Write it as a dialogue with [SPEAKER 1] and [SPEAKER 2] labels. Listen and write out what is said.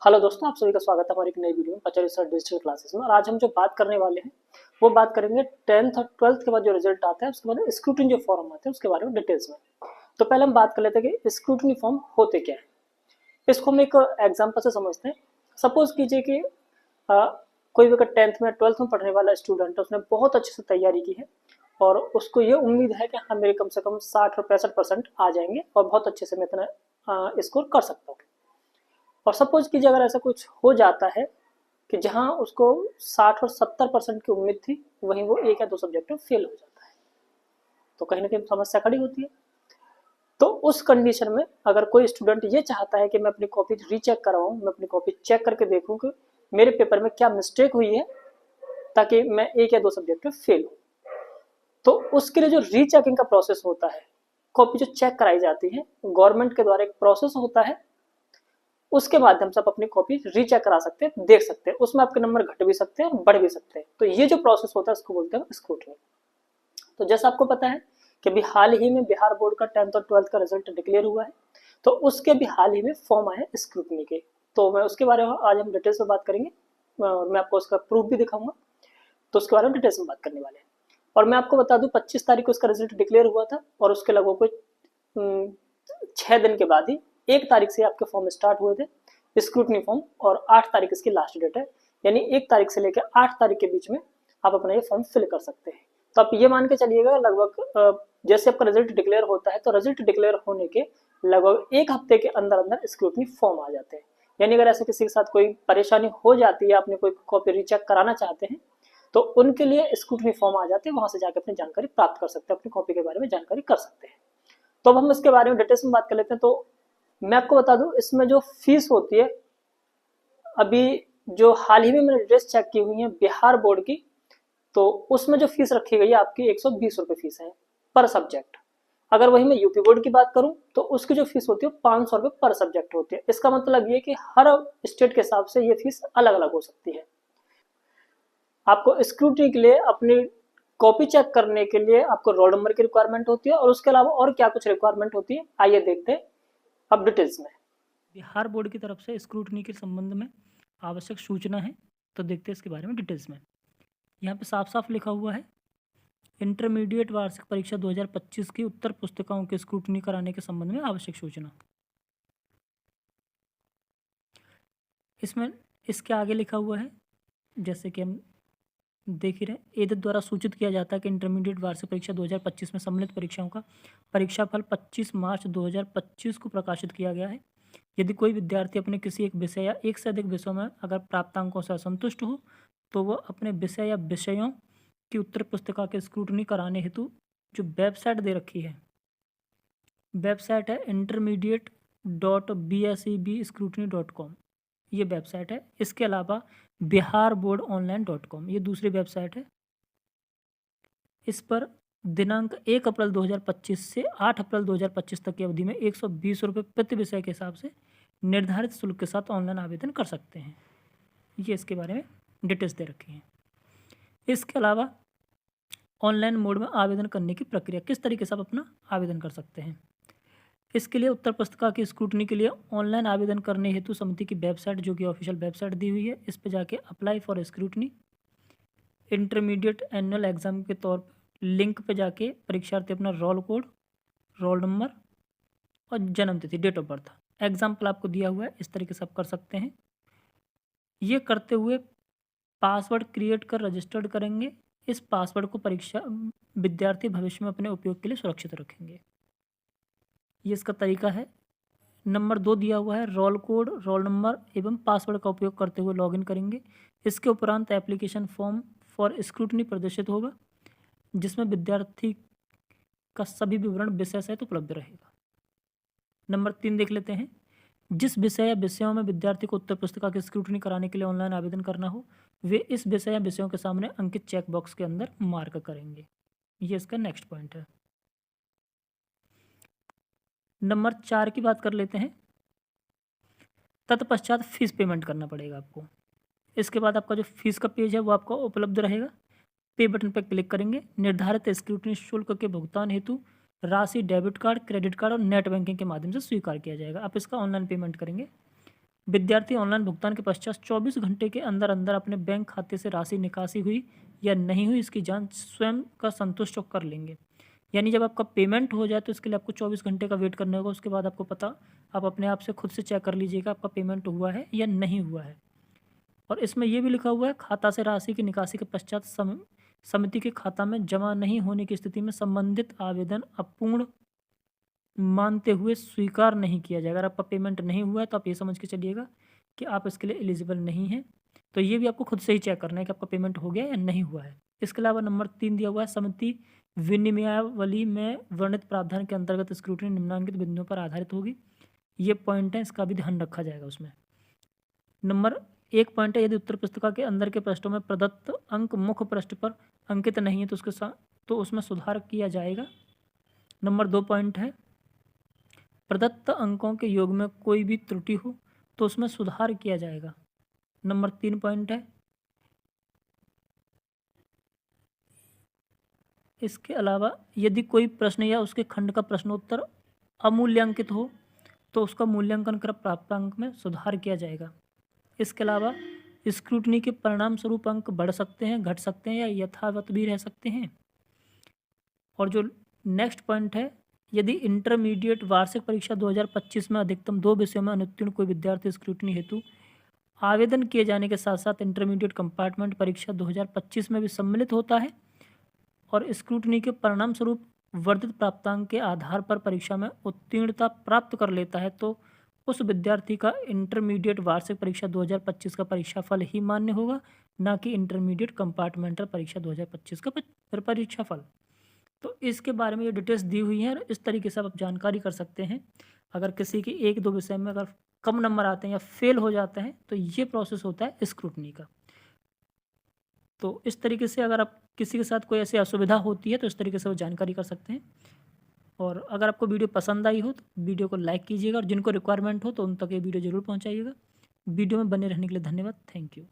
[SPEAKER 1] Hello दोस्तों, आप सभी का स्वागत है हमारी एक नई वीडियो में पचारी सर डिजिटल क्लासेस में। और आज हम जो बात करने वाले हैं वो बात करेंगे 10th और 12th के बाद जो रिजल्ट आता है उसके बाद स्क्रूटनी जो फॉर्म आते हैं उसके बारे में डिटेल्स में। तो पहले हम बात कर लेते हैं कि स्क्रूटनी फॉर्म होते क्या है। इसको हम एक एग्जाम्पल से समझते हैं। सपोज कीजिए कि अ, कोई भी अगर 10th में 12th में पढ़ने वाला स्टूडेंट है, उसने बहुत अच्छे से तैयारी की है और उसको ये उम्मीद है कि हाँ मेरे कम से कम 60 और 65% आ जाएंगे और बहुत अच्छे से मैं इतना स्कोर कर सकता हूँ। और सपोज कीजिए अगर ऐसा कुछ हो जाता है कि जहां उसको 60 और 70% की उम्मीद थी, वहीं वो एक या दो सब्जेक्ट में फेल हो जाता है, तो कहीं ना कहीं समस्या खड़ी होती है। तो उस कंडीशन में अगर कोई स्टूडेंट ये चाहता है कि मैं अपनी कॉपी रीचेक कराऊं, मैं अपनी कॉपी चेक करके देखूं कि मेरे पेपर में क्या मिस्टेक हुई है ताकि मैं एक या दो सब्जेक्ट में फेल हूं, तो उसके लिए जो रीचेकिंग का प्रोसेस होता है, कॉपी जो चेक कराई जाती है गवर्नमेंट के द्वारा, एक प्रोसेस होता है। उसके माध्यम से आप अपनी कॉपी रीचेक करा सकते हैं, देख सकते हैं, उसमें आपके नंबर घट भी सकते हैं और बढ़ भी सकते हैं। तो ये जो प्रोसेस होता है उसको बोलते हैं स्क्रूटनी। तो जैसा आपको पता है कि अभी हाल ही में बिहार बोर्ड का 10th और 12th का रिजल्ट डिक्लेयर हुआ है, तो उसके भी हाल ही में फॉर्म आए स्क्रूटनी के। तो मैं उसके बारे में आज हम डिटेल्स में बात करेंगे और मैं आपको उसका प्रूफ भी दिखाऊंगा। तो उसके बारे में डिटेल्स में बात करने वाले हैं। और मैं आपको बता दूं 25 तारीख को उसका रिजल्ट डिक्लेयर हुआ था और उसके लगभग कोई 6 दिन के बाद ही 1 तारीख से आपके फॉर्म स्टार्ट हुए थे स्क्रूटनी फॉर्म, और 8 तारीख इसकी लास्ट डेट है। यानी 1 तारीख से लेकर 8 तारीख के बीच में आप अपना ये फॉर्म फिल कर सकते हैं। तो आप ये मान के चलिएगा लगभग जैसे आपका रिजल्ट डिक्लेयर होता है तो रिजल्ट डिक्लेयर होने के लगभग 1 हफ्ते के अंदर अंदर स्क्रूटनी फॉर्म आ जाते हैं। यानी अगर ऐसे किसी के साथ कोई परेशानी हो जाती है, आपने कोई कॉपी रीचेक कराना चाहते हैं, तो उनके लिए स्क्रूटनी फॉर्म आ जाते हैं, वहां से जाकर अपनी जानकारी प्राप्त कर सकते हैं, अपनी कॉपी के बारे में जानकारी कर सकते हैं। तो अब हम इसके बारे में डिटेल्स में बात कर लेते हैं। तो मैं आपको बता दूं इसमें जो फीस होती है, अभी जो हाल ही में मैंने डिटेल्स चेक की हुई है बिहार बोर्ड की, तो उसमें जो फीस रखी गई है आपकी 120 रुपये फीस है पर सब्जेक्ट। अगर वही मैं यूपी बोर्ड की बात करूं तो उसकी जो फीस होती है 500 रुपये पर सब्जेक्ट होती है। इसका मतलब ये कि हर स्टेट के हिसाब से ये फीस अलग अलग हो सकती है। आपको स्क्रूटनी के लिए अपनी कॉपी चेक करने के लिए आपको रोल नंबर की रिक्वायरमेंट होती है और उसके अलावा और क्या कुछ रिक्वायरमेंट होती है, आइए देखते हैं अब डिटेल्स में।
[SPEAKER 2] बिहार बोर्ड की तरफ से स्क्रूटनी के संबंध में आवश्यक सूचना है, तो देखते हैं इसके बारे में डिटेल्स में। यहाँ पे साफ साफ लिखा हुआ है, इंटरमीडिएट वार्षिक परीक्षा 2025 की उत्तर पुस्तिकाओं की स्क्रूटनी कराने के संबंध में आवश्यक सूचना। इसमें इसके आगे लिखा हुआ है, जैसे कि हम देख ही रहे, एदत द्वारा सूचित किया जाता है कि इंटरमीडिएट वार्षिक परीक्षा 2025 में सम्मिलित परीक्षाओं का परीक्षाफल 25 मार्च 2025 को प्रकाशित किया गया है। यदि कोई विद्यार्थी अपने किसी एक विषय या एक से अधिक विषयों में अगर प्राप्तांकों से असंतुष्ट हो, तो वह अपने विषय या विषयों की उत्तर पुस्तिका के स्क्रूटनी कराने हेतु जो वेबसाइट दे रखी है, वेबसाइट है intermediate.bsebscrutiny.com, ये वेबसाइट है। इसके अलावा biharboardonline.com, ये दूसरी वेबसाइट है। इस पर दिनांक 1 अप्रैल 2025 से 8 अप्रैल 2025 तक की अवधि में 120 रुपये प्रति विषय के हिसाब से निर्धारित शुल्क के साथ ऑनलाइन आवेदन कर सकते हैं। ये इसके बारे में डिटेल्स दे रखी हैं। इसके अलावा ऑनलाइन मोड में आवेदन करने की प्रक्रिया, किस तरीके से आप अपना आवेदन कर सकते हैं। इसके लिए उत्तर पुस्तिका की स्क्रूटनी के लिए ऑनलाइन आवेदन करने हेतु समिति की वेबसाइट, जो कि ऑफिशियल वेबसाइट दी हुई है, इस पर जाके apply for scrutiny intermediate annual exam के तौर पर लिंक पे जाके परीक्षार्थी अपना रोल कोड, रोल नंबर और जन्म तिथि, डेट ऑफ बर्थ, एग्जाम्पल आपको दिया हुआ है, इस तरीके से आप कर सकते हैं। ये करते हुए पासवर्ड क्रिएट कर रजिस्टर्ड करेंगे। इस पासवर्ड को परीक्षा विद्यार्थी भविष्य में अपने उपयोग के लिए सुरक्षित रखेंगे। ये इसका तरीका है। नंबर 2 दिया हुआ है, रोल कोड, रोल नंबर एवं पासवर्ड का उपयोग करते हुए लॉगिन करेंगे। इसके उपरांत एप्लीकेशन फॉर्म फॉर स्क्रूटनी प्रदर्शित होगा, जिसमें विद्यार्थी का सभी विवरण विषय सहित उपलब्ध रहेगा। नंबर 3 देख लेते हैं, जिस विषय या विषयों में विद्यार्थी को उत्तर पुस्तिका की स्क्रूटनी कराने के लिए ऑनलाइन आवेदन करना हो, वे इस विषय या विषयों के सामने अंकित चेक बॉक्स के अंदर मार्क करेंगे। ये इसका नेक्स्ट पॉइंट है। नंबर 4 की बात कर लेते हैं, तत्पश्चात फीस पेमेंट करना पड़ेगा आपको। इसके बाद आपका जो फीस का पेज है वो आपको उपलब्ध रहेगा। पे बटन पर क्लिक करेंगे। निर्धारित स्क्रूटनी शुल्क के भुगतान हेतु राशि डेबिट कार्ड, क्रेडिट कार्ड और नेट बैंकिंग के माध्यम से स्वीकार किया जाएगा। आप इसका ऑनलाइन पेमेंट करेंगे। विद्यार्थी ऑनलाइन भुगतान के पश्चात 24 घंटे के अंदर अंदर अपने बैंक खाते से राशि निकासी हुई या नहीं हुई इसकी जांच स्वयं का संतुष्ट कर लेंगे। यानी जब आपका पेमेंट हो जाए तो इसके लिए आपको 24 घंटे का वेट करना होगा, उसके बाद आपको पता आप अपने आप से खुद से चेक कर लीजिएगा आपका पेमेंट हुआ है या नहीं हुआ है। और इसमें यह भी लिखा हुआ है, खाता से राशि की निकासी के पश्चात समिति के खाता में जमा नहीं होने की स्थिति में संबंधित आवेदन अपूर्ण मानते हुए स्वीकार नहीं किया जाएगा। अगर आपका पेमेंट नहीं हुआ है तो आप ये समझ के चलिएगा कि आप इसके लिए एलिजिबल नहीं हैं। तो ये भी आपको खुद से ही चेक करना है कि आपका पेमेंट हो गया या नहीं हुआ है। इसके अलावा नंबर 3 दिया हुआ है, समिति विनिमयावली में वर्णित प्रावधान के अंतर्गत स्क्रूटनी निम्नलिखित बिंदुओं पर आधारित होगी। ये पॉइंट है, इसका भी ध्यान रखा जाएगा उसमें। नंबर 1 पॉइंट है, यदि उत्तर पुस्तिका के अंदर के पृष्ठों में प्रदत्त अंक मुख्य पृष्ठ पर अंकित नहीं है तो उसके साथ तो उसमें सुधार किया जाएगा। नंबर 2 पॉइंट है, प्रदत्त अंकों के योग में कोई भी त्रुटि हो तो उसमें सुधार किया जाएगा। नंबर 3 पॉइंट है, इसके अलावा यदि कोई प्रश्न या उसके खंड का प्रश्नोत्तर अमूल्यांकित हो तो उसका मूल्यांकन कर प्राप्तांक में सुधार किया जाएगा। इसके अलावा स्क्रूटनी के परिणाम स्वरूप अंक बढ़ सकते हैं, घट सकते हैं या यथावत भी रह सकते हैं। और जो नेक्स्ट पॉइंट है, यदि इंटरमीडिएट वार्षिक परीक्षा 2025 में अधिकतम 2 विषयों में अनुत्तीर्ण कोई विद्यार्थी स्क्रूटनी हेतु आवेदन किए जाने के साथ साथ इंटरमीडिएट कंपार्टमेंट परीक्षा 2025 में भी सम्मिलित होता है और स्क्रूटनी के परिणाम स्वरूप वर्धित प्राप्तांक के आधार पर परीक्षा में उत्तीर्णता प्राप्त कर लेता है तो उस विद्यार्थी का इंटरमीडिएट वार्षिक परीक्षा 2025 का परीक्षाफल ही मान्य होगा, ना कि इंटरमीडिएट कंपार्टमेंटल परीक्षा 2025 का परीक्षाफल। तो इसके बारे में ये डिटेल्स दी हुई हैं और इस तरीके से आप जानकारी कर सकते हैं। अगर किसी के 1-2 विषय में अगर कम नंबर आते हैं या फेल हो जाते हैं तो ये प्रोसेस होता है स्क्रूटनी का। तो इस तरीके से अगर आप किसी के साथ कोई ऐसी असुविधा होती है तो इस तरीके से वो जानकारी कर सकते हैं। और अगर आपको वीडियो पसंद आई हो तो वीडियो को लाइक कीजिएगा और जिनको रिक्वायरमेंट हो तो उन तक ये वीडियो ज़रूर पहुंचाइएगा। वीडियो में बने रहने के लिए धन्यवाद। Thank you.